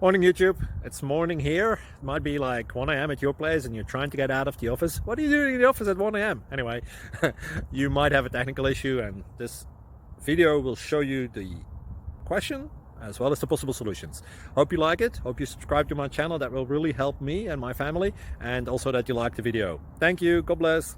Morning YouTube, it's morning here. It might be like 1 a.m. at your place and you're trying to get out of the office. What are you doing in the office at 1 a.m.? Anyway, you might have a technical issue and this video will show you the question as well as the possible solutions. Hope you like it, hope you subscribe to my channel. That will really help me and my family, and also that you like the video. Thank you, God bless.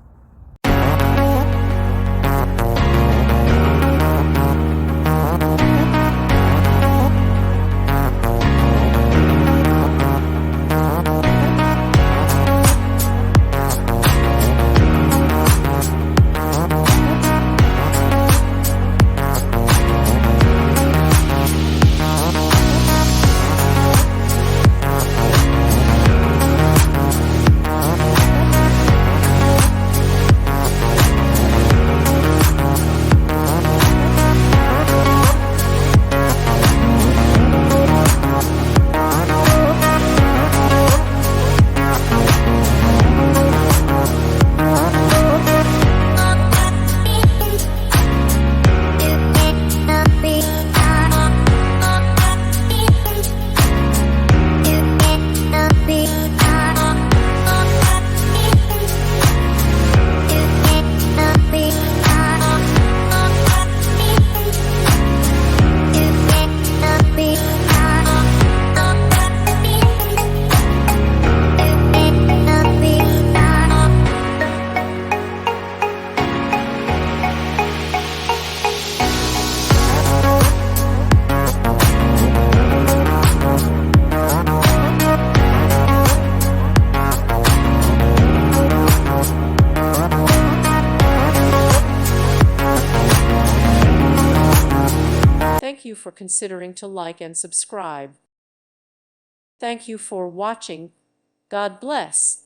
Thank you for considering to like and subscribe. Thank you for watching. God bless.